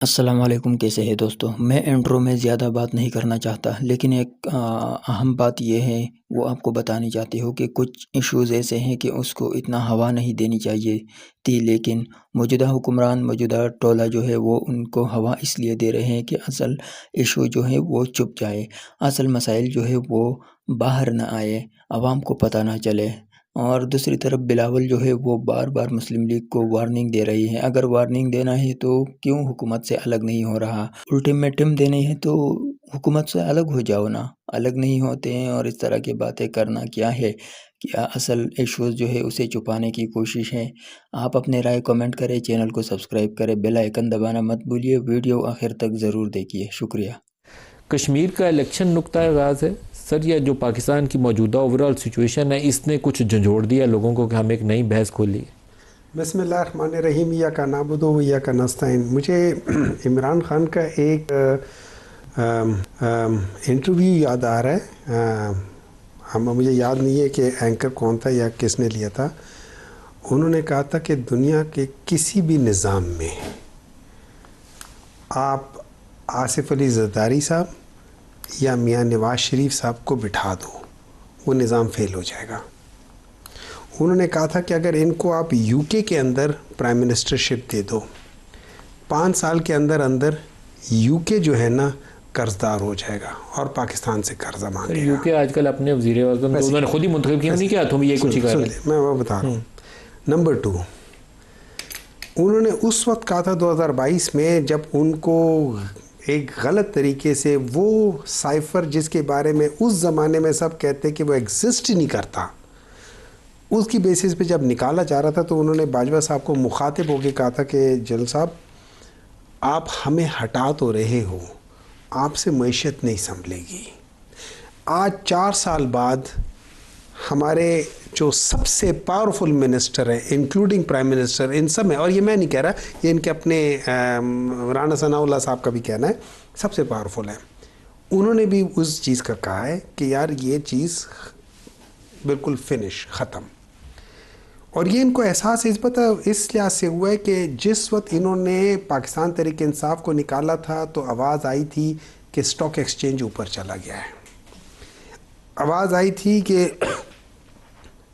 السلام علیکم، کیسے ہے دوستو؟ میں انٹرو میں زیادہ بات نہیں کرنا چاہتا، لیکن ایک اہم بات یہ ہے وہ آپ کو بتانی چاہتی ہوں کہ کچھ ایشوز ایسے ہیں کہ اس کو اتنا ہوا نہیں دینی چاہیے تھی، لیکن موجودہ حکمران، موجودہ ٹولہ جو ہے وہ ان کو ہوا اس لیے دے رہے ہیں کہ اصل ایشو جو ہے وہ چھپ جائے، اصل مسائل جو ہے وہ باہر نہ آئے، عوام کو پتہ نہ چلے۔ اور دوسری طرف بلاول جو ہے وہ بار بار مسلم لیگ کو وارننگ دے رہی ہے۔ اگر وارننگ دینا ہے تو کیوں حکومت سے الگ نہیں ہو رہا؟ الٹیمیٹم دینے ہے تو حکومت سے الگ ہو جاؤ نا، الگ نہیں ہوتے ہیں اور اس طرح کی باتیں کرنا کیا ہے؟ کیا اصل ایشوز جو ہے اسے چھپانے کی کوشش ہے؟ آپ اپنے رائے کمنٹ کریں، چینل کو سبسکرائب کریں، بیل آئیکن دبانا مت بھولیے، ویڈیو آخر تک ضرور دیکھیے۔ شکریہ۔ کشمیر کا الیکشن نقطہ آغاز ہے سر، یا جو پاکستان کی موجودہ اوورال سچویشن ہے اس نے کچھ جھنجھوڑ دیا لوگوں کو کہ ہم ایک نئی بحث کھولی ہے؟ بسم اللہ الرحمن الرحیم، ایاک نعبد و ایاک نستعین۔ مجھے عمران خان کا ایک انٹرویو یاد آ رہا ہے، مجھے یاد نہیں ہے کہ اینکر کون تھا یا کس نے لیا تھا۔ انہوں نے کہا تھا کہ دنیا کے کسی بھی نظام میں آپ آصف علی زرداری صاحب یا میاں نواز شریف صاحب کو بٹھا دو، وہ نظام فیل ہو جائے گا۔ انہوں نے کہا تھا کہ اگر ان کو آپ یو کے اندر پرائم منسٹرشپ دے دو، 5 سال کے اندر یو کے جو ہے نا قرض دار ہو جائے گا اور پاکستان سے قرضہ مانگے گا۔ یو کے آج کل اپنے وزیر اعظم تو انہوں نے خود ہی منتخب کیا، نہیں کیا تم یہ کچھ ہی کر رہے ہیں۔ میں وہ بتا رہا ہوں۔ نمبر 2، انہوں نے اس وقت کہا تھا 2022 میں، جب ان کو ایک غلط طریقے سے وہ سائفر جس کے بارے میں اس زمانے میں سب کہتے کہ وہ ایگزسٹ ہی نہیں کرتا، اس کی بیسس پہ جب نکالا جا رہا تھا تو انہوں نے باجوہ صاحب کو مخاطب ہو کے کہا تھا کہ جنرل صاحب آپ ہمیں ہٹا تو رہے ہو، آپ سے معیشت نہیں سنبھلے گی۔ آج 4 سال بعد ہمارے جو سب سے پاورفل منسٹر ہیں انکلوڈنگ پرائم منسٹر، ان سب میں، اور یہ میں نہیں کہہ رہا، یہ ان کے اپنے رانا ثناء اللہ صاحب کا بھی کہنا ہے، سب سے پاورفل ہے، انہوں نے بھی اس چیز کا کہا ہے کہ یار یہ چیز بالکل فنش، ختم۔ اور یہ ان کو احساس اس لحاظ سے ہوا ہے کہ جس وقت انہوں نے پاکستان تحریک انصاف کو نکالا تھا تو آواز آئی تھی کہ اسٹاک ایکسچینج اوپر چلا گیا ہے، آواز آئی تھی کہ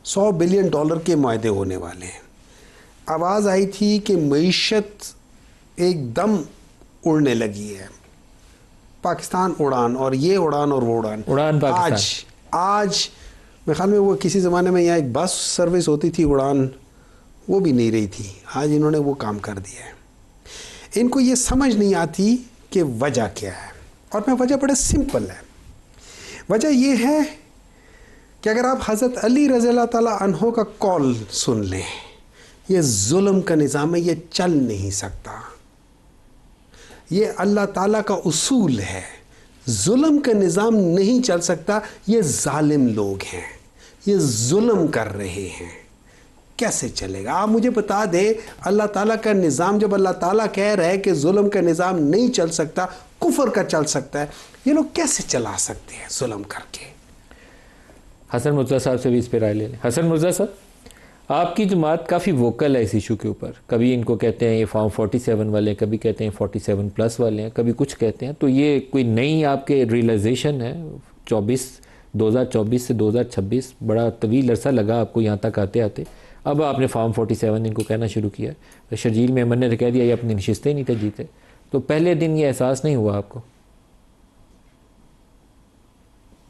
$100 بلین کے معاہدے ہونے والے ہیں، آواز آئی تھی کہ معیشت ایک دم اڑنے لگی ہے، پاکستان اڑان، اور یہ اڑان اور وہ اڑان پاکستان۔ آج میرے خیال میں وہ کسی زمانے میں یہاں ایک بس سروس ہوتی تھی اڑان، وہ بھی نہیں رہی تھی، آج انہوں نے وہ کام کر دیا ہے۔ ان کو یہ سمجھ نہیں آتی کہ وجہ کیا ہے، اور میں وجہ بڑے سمپل ہے۔ وجہ یہ ہے کہ اگر آپ حضرت علی رضی اللہ تعالیٰ عنہ کا قول سن لیں، یہ ظلم کا نظام ہے، یہ چل نہیں سکتا، یہ اللہ تعالیٰ کا اصول ہے، ظلم کا نظام نہیں چل سکتا، یہ ظالم لوگ ہیں، یہ ظلم کر رہے ہیں، کیسے چلے گا؟ آپ مجھے بتا دیں، اللہ تعالیٰ کا نظام جب اللہ تعالیٰ کہہ رہا ہے کہ ظلم کا نظام نہیں چل سکتا، کفر کا چل سکتا ہے، یہ لوگ کیسے چلا سکتے ہیں ظلم کر کے؟ حسن مرزا صاحب سے بھی اس پہ رائے لے لیں۔ حسن مرزا صاحب، آپ کی جماعت کافی ووکل ہے اس ایشو کے اوپر، کبھی ان کو کہتے ہیں یہ فارم 47 والے ہیں، کبھی کہتے ہیں 47+ والے ہیں، کبھی کچھ کہتے ہیں، تو یہ کوئی نئی آپ کے ریئلائزیشن ہے؟ 2024 سے 2026 بڑا طویل عرصہ لگا آپ کو یہاں تک آتے آتے، اب آپ نے فارم 47 ان کو کہنا شروع کیا ہے۔ شرجیل میمن نے کہہ دیا یہ اپنی نشستیں نہیں تھے جیتے، تو پہلے دن یہ احساس نہیں ہوا آپ کو؟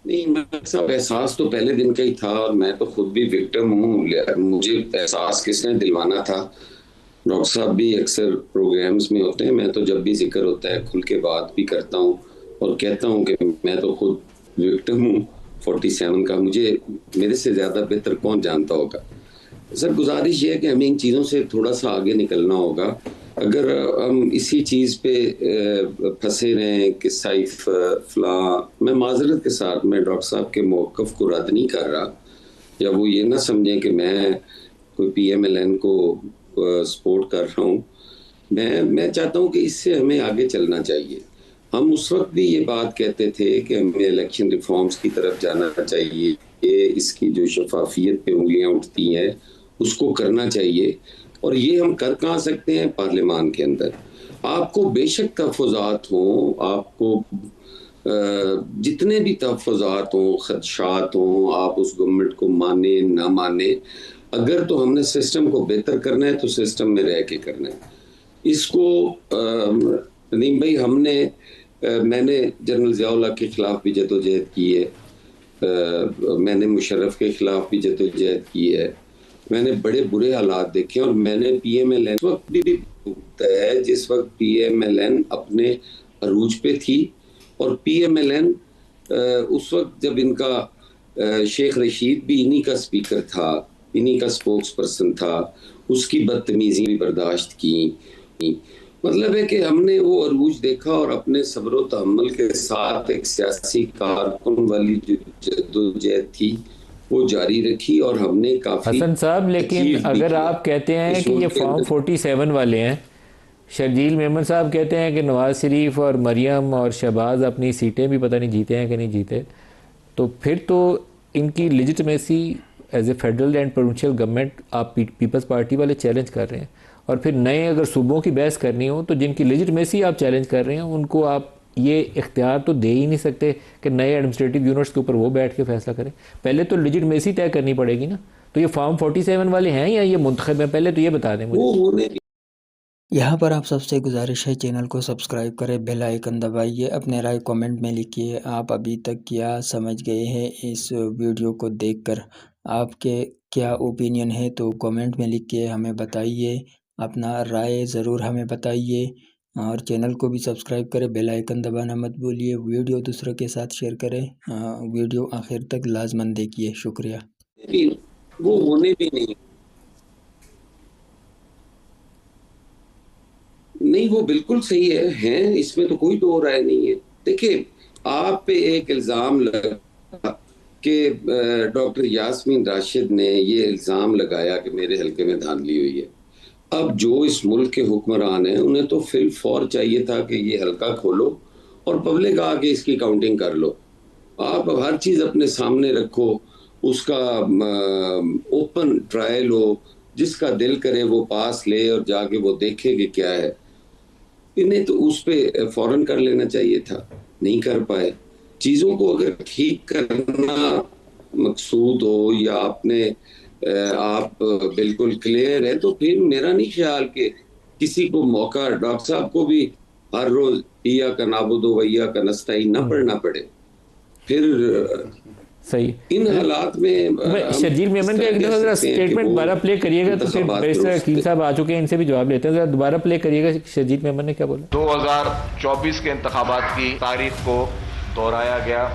نہیں صاحب، احساس تو پہلے دن کا ہی تھا، اور میں تو خود بھی وکٹم ہوں، مجھے احساس کس نے دلوانا تھا؟ ڈاکٹر صاحب بھی اکثر پروگرامز میں ہوتے ہیں، میں تو جب بھی ذکر ہوتا ہے کھل کے بات بھی کرتا ہوں اور کہتا ہوں کہ میں تو خود وکٹم ہوں 47 کا، مجھے میرے سے زیادہ بہتر کون جانتا ہوگا۔ سر گزارش یہ ہے کہ ہمیں ان چیزوں سے تھوڑا سا آگے نکلنا ہوگا۔ اگر ہم اسی چیز پہ پھنسے رہیں کہ سائف فلاں، میں معذرت کے ساتھ میں ڈاکٹر صاحب کے موقف کو رد نہیں کر رہا، یا وہ یہ نہ سمجھیں کہ میں کوئی PMLN کو سپورٹ کر رہا ہوں۔ میں چاہتا ہوں کہ اس سے ہمیں آگے چلنا چاہیے۔ ہم اس وقت بھی یہ بات کہتے تھے کہ ہمیں الیکشن ریفارمز کی طرف جانا چاہیے، اس کی جو شفافیت پہ انگلیاں اٹھتی ہیں اس کو کرنا چاہیے، اور یہ ہم کر کہاں سکتے ہیں؟ پارلیمان کے اندر۔ آپ کو بے شک تحفظات ہوں، آپ کو جتنے بھی تحفظات ہوں، خدشات ہوں، آپ اس گورنمنٹ کو مانے نہ مانے، اگر تو ہم نے سسٹم کو بہتر کرنا ہے تو سسٹم میں رہ کے کرنا ہے. اس کو ندیم بھائی میں نے جنرل ضیاء اللہ کے خلاف بھی جدوجہد کی ہے، میں نے مشرف کے خلاف بھی جدوجہد کی ہے، میں نے بڑے برے حالات دیکھے، اور میں نے پی ایم ایل این وقت بھی ہوتا ہے جس وقت پی ایم ایل این اپنے عروج پہ تھی، اور پی ایم ایل این اس وقت جب ان کا شیخ رشید بھی انہی کا سپیکر تھا، انہی کا سپوکس پرسن تھا، اس کی بدتمیزی بھی برداشت کی. مطلب ہے کہ ہم نے وہ عروج دیکھا اور اپنے صبر و تحمل کے ساتھ ایک سیاسی کارکن والی جو جدوجہد تھی وہ جاری رکھی، اور ہم نے کافی حسن صاحب لیکن اگر آپ کہتے ہیں کہ یہ فارم 47 والے ہیں، شرجیل میمن صاحب کہتے ہیں کہ نواز شریف اور مریم اور شہباز اپنی سیٹیں بھی پتہ نہیں جیتے ہیں کہ نہیں جیتے، تو پھر تو ان کی legitimacy as a federal and provincial government آپ پیپلز پارٹی والے چیلنج کر رہے ہیں، اور پھر نئے اگر صوبوں کی بحث کرنی ہو تو جن کی لیجٹمیسی آپ چیلنج کر رہے ہیں ان کو آپ یہ اختیار تو دے ہی نہیں سکتے کہ نئے ایڈمنسٹریٹو یونٹس کے اوپر وہ بیٹھ کے فیصلہ کریں. پہلے تو لیجٹمیسی طے کرنی پڑے گی نا. تو یہ فارم 47 والے ہیں یا یہ منتخب ہیں؟ پہلے تو یہ بتا دیں مجھے. یہاں پر آپ سب سے گزارش ہے چینل کو سبسکرائب کریں، بیل آئیکن دبائیے، اپنے رائے کامنٹ میں لکھیے. آپ ابھی تک کیا سمجھ گئے ہیں اس ویڈیو کو دیکھ کر؟ آپ کے کیا اوپینین ہے تو کامنٹ میں لکھ کے ہمیں بتائیے. اپنا رائے ضرور ہمیں بتائیے، اور چینل کو بھی سبسکرائب کریں، بیل آئیکن دبانا مت بھولیے. ویڈیو دوسروں کے ساتھ شیئر کریں، ویڈیو آخر تک لازماً دیکھیے. شکریہ. وہ ہونے بھی نہیں، وہ بالکل صحیح ہیں، اس میں تو کوئی دو رائے نہیں ہے. دیکھیں، آپ پہ ایک الزام لگا کہ ڈاکٹر یاسمین راشد نے یہ الزام لگایا کہ میرے حلقے میں دھاندلی ہوئی ہے. اب جو اس ملک کے حکمران ہیں انہیں تو فی الفور چاہیے تھا کہ یہ حلقہ کھولو اور پبلک آ کے اس کی کاؤنٹنگ کر لو. آپ ہر چیز اپنے سامنے رکھو، اس کا اوپن ٹرائل ہو، جس کا دل کرے وہ پاس لے اور جا کے وہ دیکھے کہ کیا ہے. انہیں تو اس پہ فوراً کر لینا چاہیے تھا، نہیں کر پائے. چیزوں کو اگر ٹھیک کرنا مقصود ہو یا آپ بالکل کلیئر ہے تو پھر میرا نہیں خیال کہ کسی کو موقع، ڈاکٹر صاحب کو بھی ہر روز ایاک نعبد و ایاک نستعین نہ پڑھنا پڑے. پھر صحیح ان حالات میں شرجیل میمن کا ایک دفعہ ذرا اسٹیٹمنٹ دوبارہ پلے کریے گا تو پھر بیرسٹر عقیل صاحب آ چکے ہیں، ان سے بھی جواب لیتے ہیں. ذرا دوبارہ پلے کریے گا شرجیل میمن نے کیا بولا. 2024 کے انتخابات کی تاریخ کو دہرایا گیا.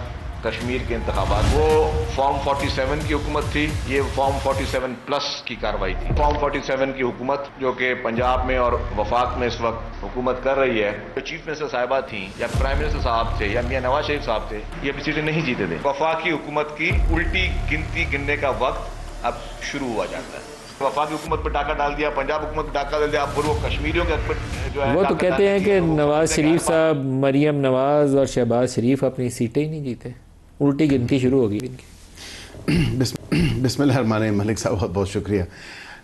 کشمیر کے انتخابات وہ فارم 47 کی حکومت تھی، یہ فارم 47 پلس کی کارروائی تھی. فارم 47 کی حکومت جو کہ پنجاب میں اور وفاق میں اس وقت حکومت کر رہی ہے، جو چیف منسٹر صاحبہ تھیں یا پرائم منسٹر صاحب تھے یا میاں نواز شریف صاحب تھے، یہ اپنی سیٹیں نہیں جیتے تھے. وفاقی حکومت کی الٹی گنتی گننے کا وقت اب شروع ہوا جاتا ہے. وفاقی حکومت پہ ڈاکہ ڈال دیا، پنجاب حکومت پہ ڈاکہ ڈال دیا، اب وہ کشمیریوں کے جو ہے وہ تو کہتے ہیں کہ نواز شریف صاحب، مریم نواز اور شہباز شریف اپنی سیٹیں ہی نہیں جیتے، الٹی گنتی شروع ہوگی ان کی. بسم اللہ الرحمن الرحیم. ملک صاحب بہت بہت شکریہ.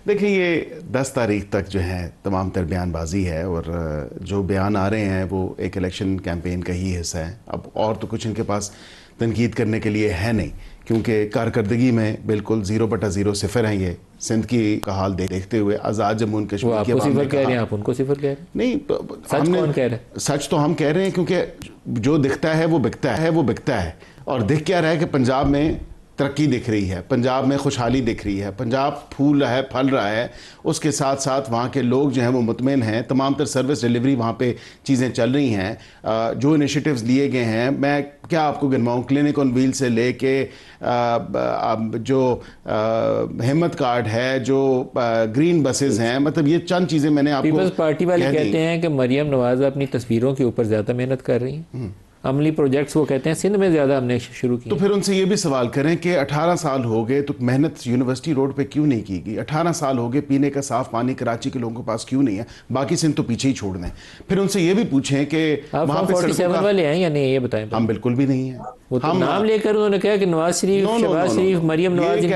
دیکھیں یہ 10 تاریخ تک جو ہے تمام تر بیان بازی ہے، اور جو بیان آ رہے ہیں وہ ایک الیکشن کیمپین کا ہی حصہ ہے. اب اور تو کچھ ان کے پاس تنقید کرنے کے لیے ہے نہیں، کیونکہ کارکردگی میں بالکل 0/0 صفر ہیں. یہ سندھ کی کا حال دیکھتے ہوئے آزاد جموں کشمیر کے عوام نے کہہ رہے ہیں، آپ ان کو صفر کہہ رہے ہیں. نہیں، سچ کون کہہ رہے ہیں؟ سچ تو ہم کہہ رہے ہیں، کیونکہ جو دکھتا ہے وہ بکتا ہے. اور دیکھ کیا رہا ہے کہ پنجاب میں ترقی دکھ رہی ہے، پنجاب میں خوشحالی دکھ رہی ہے، پنجاب پھول رہا ہے، پھل رہا ہے. اس کے ساتھ ساتھ وہاں کے لوگ جو ہیں وہ مطمئن ہیں. تمام تر سروس ڈیلیوری وہاں پہ چیزیں چل رہی ہیں. جو انیشیٹیوز لیے گئے ہیں، میں کیا آپ کو گنواؤں، کلینک آن ویل سے لے کے جو ہمت کارڈ ہے، جو گرین بسز ہیں، مطلب یہ چند چیزیں میں نے آپ کو پیپلز پارٹی والے کہتے ہیں کہ مریم نواز اپنی تصویروں کے اوپر زیادہ محنت کر رہی ہیں. عملی پروجیکٹس وہ کہتے ہیں سندھ میں زیادہ ہم نے شروع کی. تو پھر ان سے یہ بھی سوال کریں کہ 18 سال ہو گئے تو محنت یونیورسٹی روڈ پہ کیوں نہیں کی گئی؟ 18 سال ہو گئے، پینے کا صاف پانی کراچی کے لوگوں کے پاس کیوں نہیں ہے؟ باقی سندھ تو پیچھے ہی چھوڑ دیں. پھر ان سے یہ بھی پوچھیں کہ وہاں پہ 47 والے ہیں یا نہیں، یہ بتائیں. ہم بالکل بھی نہیں ہیں. وہ تو نام لے کر انہوں نے کہا کہ نواز شریف، شہباز شریف، مریم نواز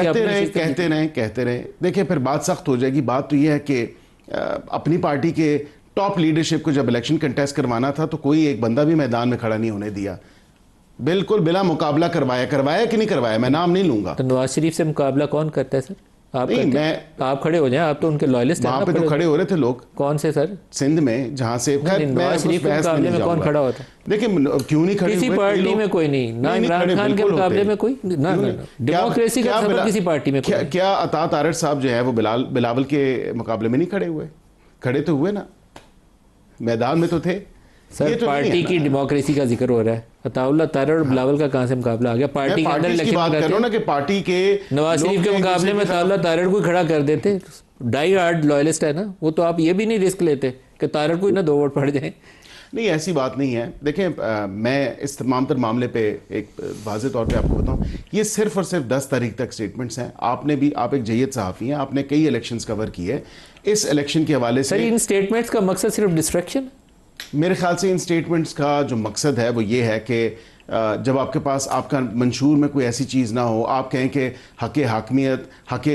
کہتے رہے. دیکھیں پھر بات سخت ہو جائے گی. بات تو یہ ہے کہ اپنی پارٹی کے ٹاپ لیڈرشپ کو جب الیکشن کنٹیسٹ کروانا تھا تو کوئی ایک بندہ بھی میدان میں کھڑا نہیں ہونے دیا, بالکل بلا مقابلہ کروایا کہ نہیں کروایا, میں نام نہیں لوں گا. تو نواز شریف سے مقابلہ کون کرتا ہے سر؟ آپ نہیں, کرتے ہیں؟ آپ کھڑے ہو جائیں, آپ تو ان کے لائلسٹ ہیں. وہاں پہ تو کھڑے ہو رہے تھے لوگ. کون سے سر؟ سندھ میں جہاں سے نواز شریف کے مقابلے میں کون کھڑا ہوتا ہے؟ دیکھیں کیوں نہیں کھڑے کسی پارٹی میں کوئی نہیں, نہ عمران خان کے مقابلے میں کوئی, نہ ڈیموکریسی کا سبب کسی پارٹی میں کوئی. کیا عطا تارڑ صاحب جو ہے وہ بلاول کے مقابلے میں نہیں کھڑے ہوئے؟ کھڑے تو ہوئے نا, میدان میں تو تھے. سر پارٹی کی ڈیموکریسی کا ذکر ہو رہا ہے, عطا اللہ تارڑ اور بلاول کا کہاں سے مقابلہ آ گیا؟ پارٹی کے اندر الیکشن بات کر رہا ہوں نا کہ پارٹی کے نواز شریف کے مقابلے میں عطا اللہ تارڑ کو کھڑا کر دیتے. ڈائی ہارڈ لائلسٹ ہے نا وہ, تو آپ یہ بھی نہیں رسک لیتے کہ تارڑ کو ہی نہ 2 ووٹ پڑ جائیں. نہیں ایسی بات نہیں ہے. دیکھیں میں اس تمام تر معاملے پہ ایک واضح طور پہ آپ کو بتاؤں, یہ صرف اور صرف 10 تاریخ تک سٹیٹمنٹس ہیں. آپ ایک جید صحافی ہیں, آپ نے کئی الیکشنز کور کی ہے. اس الیکشن کے حوالے سے ان سٹیٹمنٹس کا مقصد صرف ڈسٹریکشن؟ میرے خیال سے ان سٹیٹمنٹس کا جو مقصد ہے وہ یہ ہے کہ جب آپ کے پاس آپ کا منشور میں کوئی ایسی چیز نہ ہو, آپ کہیں کہ حق حاکمیت, حق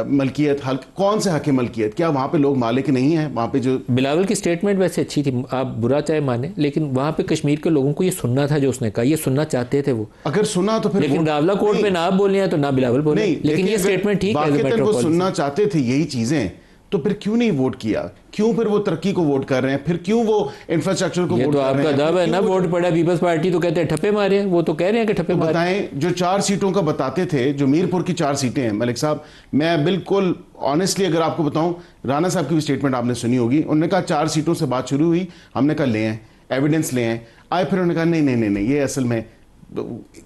ملکیت, کون سے حق ملکیت؟ کیا وہاں پہ لوگ مالک نہیں ہیں وہاں پہ؟ جو بلاول کی سٹیٹمنٹ ویسے اچھی تھی, آپ برا چاہے مانیں, لیکن وہاں پہ کشمیر کے لوگوں کو یہ سننا تھا جو اس نے کہا, یہ سننا چاہتے تھے وہ. اگر سنا تو پھر لیکن راولہ کوٹ پہ نہ آپ بولے ہیں تو نہ بلاول بولے, لیکن یہ سٹیٹمنٹ ٹھیک ہے. وہ سننا چاہتے تھے یہی چیزیں, تو پھر کیوں نہیں ووٹ کیا؟ کیوں پھر وہ ترقی کو ووٹ کر رہے ہیں؟ پھر کیوں وہ انفراسٹرکچر کو ووٹ کر رہے ہیں؟ یہ تو آپ کا دعویٰ ہے نا, ووٹ پڑا پیپلز پارٹی تو کہتے ہیں ٹھپے مارے ہیں, وہ تو کہہ رہے ہیں کہ ٹھپے مارے. بتائیں جو 4 سیٹوں کا بتاتے تھے, جو میرپور کی 4 سیٹیں ہیں ملک صاحب, میں بالکل آنیسٹلی اگر آپ کو بتاؤں, رانا صاحب کی بھی سٹیٹمنٹ آپ نے سنی ہوگی, انہوں نے کہا 4 سیٹوں سے بات شروع ہوئی, ہم نے کہا لے ہیں ایویڈنس لے ہیں آئے, پھر انہوں نے کہا نہیں یہ اصل میں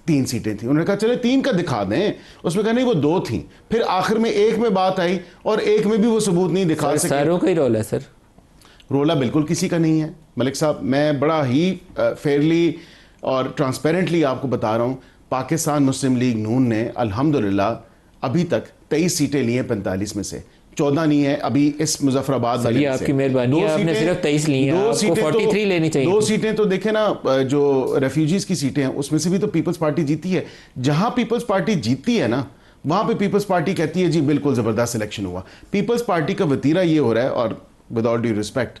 3 سیٹیں تھیں. انہوں نے کہا چلے 3 کا دکھا دیں, اس میں کہا نہیں وہ 2 تھیں. پھر آخر میں 1 میں بات آئی اور 1 میں بھی وہ ثبوت نہیں دکھا سکے. ساروں کا ہی رول ہے سر. رولا بالکل کسی کا نہیں ہے ملک صاحب. میں بڑا ہی فیئرلی اور ٹرانسپیرنٹلی آپ کو بتا رہا ہوں, پاکستان مسلم لیگ نون نے الحمدللہ ابھی تک 23 سیٹیں لی ہیں 45 میں سے, 14 نہیں ہے ابھی اس مظفر آباد والے سے. آپ کی مہربانی ہے, آپ نے صرف 23 لی ہیں, آپ کو 43 لینی چاہیے. 2 سیٹیں تو دیکھیں نا, جو ریفیوجیز کی سیٹیں ہیں اس میں سے بھی تو پیپلز پارٹی جیتی ہے. جہاں پیپلز پارٹی جیتی ہے نا وہاں پہ پیپلز پارٹی کہتی ہے جی بالکل زبردست الیکشن ہوا. پیپلز پارٹی کا وتیرہ یہ ہو رہا ہے, اور ود آل ڈیو رسپیکٹ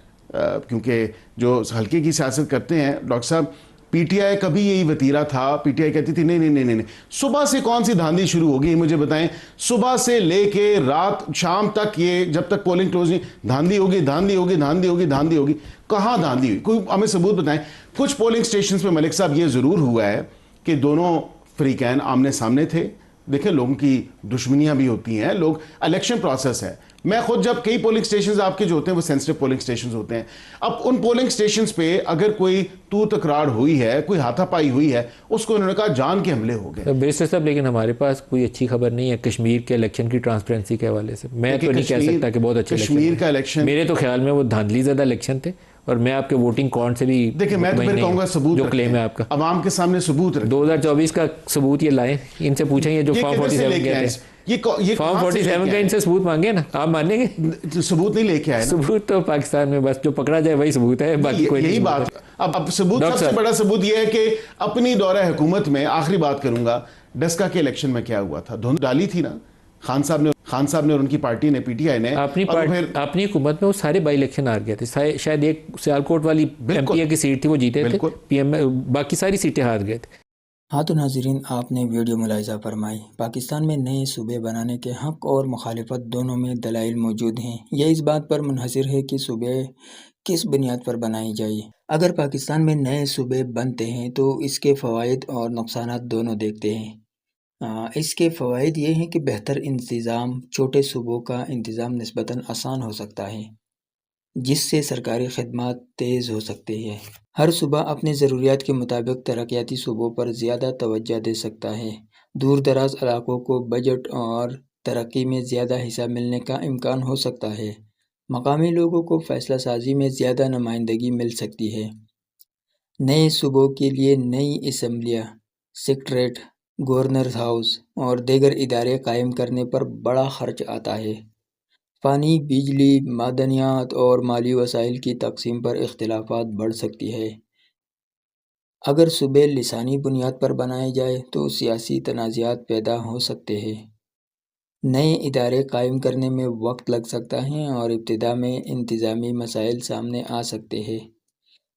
کیونکہ جو ہلکے کی سیاست کرتے ہیں ڈاکٹر صاحب, پی ٹی آئی کا بھی یہی وتیرہ تھا. پی ٹی آئی کہتی تھی نہیں, صبح سے کون سی دھاندلی شروع ہوگی مجھے بتائیں, صبح سے لے کے رات شام تک, یہ جب تک پولنگ کلوز نہیں, دھاندلی ہوگی. کہاں دھاندلی ہوئی؟ کوئی ہمیں ثبوت بتائیں. کچھ پولنگ سٹیشنز پہ ملک صاحب یہ ضرور ہوا ہے کہ دونوں فریقین آمنے سامنے تھے. دیکھیں لوگوں کی دشمنیاں بھی ہوتی ہیں, لوگ الیکشن پروسیس ہے. میں خود جب کئی پولنگ سٹیشنز آپ کے جو ہوتے ہیں وہ سینسٹیو پولنگ سٹیشنز ہوتے ہیں, اب ان پولنگ سٹیشنز پہ اگر کوئی تو تکرار ہوئی ہے, کوئی ہاتھا پائی ہوئی ہے, اس کو انہوں نے کہا جان کے حملے ہو گئے. بیسر صاحب لیکن ہمارے پاس کوئی اچھی خبر نہیں ہے کشمیر کے الیکشن کی ٹرانسپیرنسی کے حوالے سے. میں تو نہیں کہہ سکتا کہ بہت اچھے کشمیر کا الیکشن, میرے تو خیال میں وہ دھاندلی زدہ الیکشن تھے, اور میں آپ کے ووٹنگ کاؤنٹ سے بھی دیکھیں میں تو پھر کہوں گا ثبوت جو کلیم ہے آپ کا عوام کے سامنے ثبوت رکھیں. 2024 کا ثبوت یہ لائیں, ان سے پوچھیں یہ جو فارم 47 کہتے ہیں, یہ فارم 47 کا ان سے ثبوت مانگے نا, آپ مانیں گے؟ ثبوت نہیں لے کے آئے. ثبوت تو پاکستان میں بس جو پکڑا جائے وہی ثبوت ہے, باقی کوئی نہیں. یہی بات. اب ثبوت سب سے بڑا ثبوت یہ ہے کہ اپنی دورہ حکومت میں, آخری بات کروں گا, ڈسکا کے الیکشن میں کیا ہوا تھا, دھند ڈالی تھی نا خان صاحب نے اور ان کی پارٹی نے, پی ٹی آئی نے اپنی حکومت میں وہ سارے بائی الیکشن ہار گئے تھے. شاید ایک سیالکوٹ والی ایم پی اے کی سیٹ تھی وہ جیتے تھے, پی ایم باقی ساری سیٹیں ہار گئے تھے. ہاں تو ناظرین, آپ نے ویڈیو ملاحظہ فرمائی. پاکستان میں نئے صوبے بنانے کے حق اور مخالفت دونوں میں دلائل موجود ہیں. یہ اس بات پر منحصر ہے کہ صوبے کس بنیاد پر بنائی جائے. اگر پاکستان میں نئے صوبے بنتے ہیں تو اس کے فوائد اور نقصانات دونوں دیکھتے ہیں. اس کے فوائد یہ ہیں کہ بہتر انتظام, چھوٹے صوبوں کا انتظام نسبتاً آسان ہو سکتا ہے, جس سے سرکاری خدمات تیز ہو سکتی ہے. ہر صوبہ اپنی ضروریات کے مطابق ترقیاتی صوبوں پر زیادہ توجہ دے سکتا ہے. دور دراز علاقوں کو بجٹ اور ترقی میں زیادہ حصہ ملنے کا امکان ہو سکتا ہے. مقامی لوگوں کو فیصلہ سازی میں زیادہ نمائندگی مل سکتی ہے. نئے صوبوں کے لیے نئی اسمبلیاں, سیکریٹریٹ, گورنر ہاؤس اور دیگر ادارے قائم کرنے پر بڑا خرچ آتا ہے. پانی, بجلی, معدنیات اور مالی وسائل کی تقسیم پر اختلافات بڑھ سکتی ہے. اگر صوبے لسانی بنیاد پر بنائے جائے تو سیاسی تنازعات پیدا ہو سکتے ہیں. نئے ادارے قائم کرنے میں وقت لگ سکتا ہے اور ابتدا میں انتظامی مسائل سامنے آ سکتے ہیں۔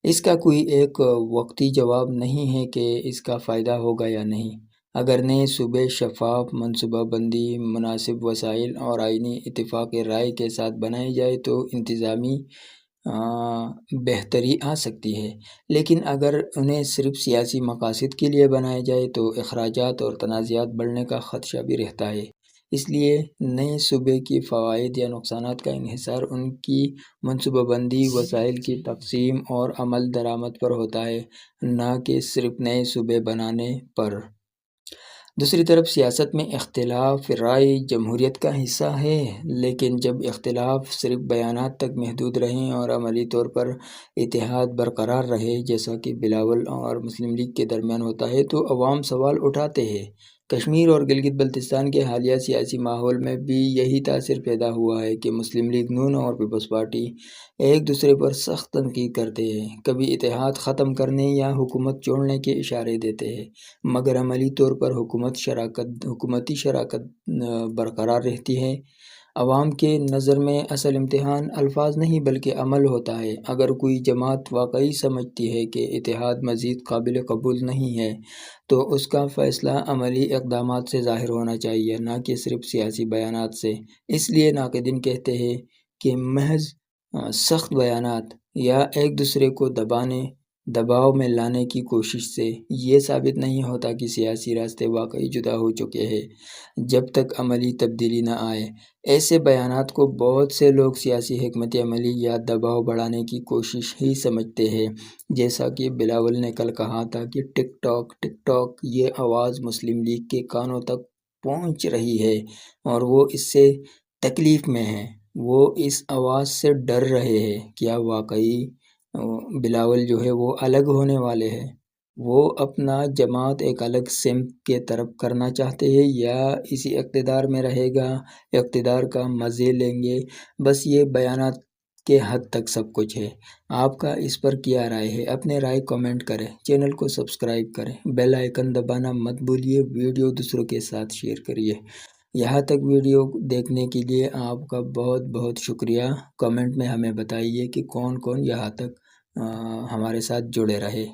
اس کا کوئی ایک وقتی جواب نہیں ہے کہ اس کا فائدہ ہوگا یا نہیں۔ اگر نئے صوبے شفاف منصوبہ بندی، مناسب وسائل اور آئینی اتفاق رائے کے ساتھ بنائے جائے تو انتظامی بہتری آ سکتی ہے، لیکن اگر انہیں صرف سیاسی مقاصد کے لیے بنایا جائے تو اخراجات اور تنازعات بڑھنے کا خدشہ بھی رہتا ہے۔ اس لیے نئے صوبے کی فوائد یا نقصانات کا انحصار ان کی منصوبہ بندی، وسائل کی تقسیم اور عمل درآمد پر ہوتا ہے، نہ کہ صرف نئے صوبے بنانے پر۔ دوسری طرف سیاست میں اختلاف رائے جمہوریت کا حصہ ہے، لیکن جب اختلاف صرف بیانات تک محدود رہیں اور عملی طور پر اتحاد برقرار رہے، جیسا کہ بلاول اور مسلم لیگ کے درمیان ہوتا ہے، تو عوام سوال اٹھاتے ہیں۔ کشمیر اور گلگت بلتستان کے حالیہ سیاسی ماحول میں بھی یہی تاثر پیدا ہوا ہے کہ مسلم لیگ نون اور پیپلز پارٹی ایک دوسرے پر سخت تنقید کرتے ہیں، کبھی اتحاد ختم کرنے یا حکومت چھوڑنے کے اشارے دیتے ہیں، مگر عملی طور پر حکومتی شراکت برقرار رہتی ہے۔ عوام کے نظر میں اصل امتحان الفاظ نہیں بلکہ عمل ہوتا ہے۔ اگر کوئی جماعت واقعی سمجھتی ہے کہ اتحاد مزید قابل قبول نہیں ہے تو اس کا فیصلہ عملی اقدامات سے ظاہر ہونا چاہیے، نہ کہ صرف سیاسی بیانات سے۔ اس لیے ناقدین کہتے ہیں کہ محض سخت بیانات یا ایک دوسرے کو دباؤ میں لانے کی کوشش سے یہ ثابت نہیں ہوتا کہ سیاسی راستے واقعی جدا ہو چکے ہیں۔ جب تک عملی تبدیلی نہ آئے، ایسے بیانات کو بہت سے لوگ سیاسی حکمت عملی یا دباؤ بڑھانے کی کوشش ہی سمجھتے ہیں۔ جیسا کہ بلاول نے کل کہا تھا کہ ٹک ٹاک یہ آواز مسلم لیگ کے کانوں تک پہنچ رہی ہے اور وہ اس سے تکلیف میں ہیں، وہ اس آواز سے ڈر رہے ہیں۔ کیا واقعی بلاول جو ہے وہ الگ ہونے والے ہیں؟ وہ اپنا جماعت ایک الگ سمت کے طرف کرنا چاہتے ہیں یا اسی اقتدار میں رہے گا، اقتدار کا مزے لیں گے؟ بس یہ بیانات کے حد تک سب کچھ ہے۔ آپ کا اس پر کیا رائے ہے؟ اپنے رائے کامنٹ کریں، چینل کو سبسکرائب کریں، بیل آئیکن دبانا مت بھولیے، ویڈیو دوسروں کے ساتھ شیئر کریے۔ یہاں تک ویڈیو دیکھنے کے لیے آپ کا بہت بہت شکریہ۔ کامنٹ میں ہمیں بتائیے کہ کون کون یہاں تک ہمارے ساتھ جڑے رہے۔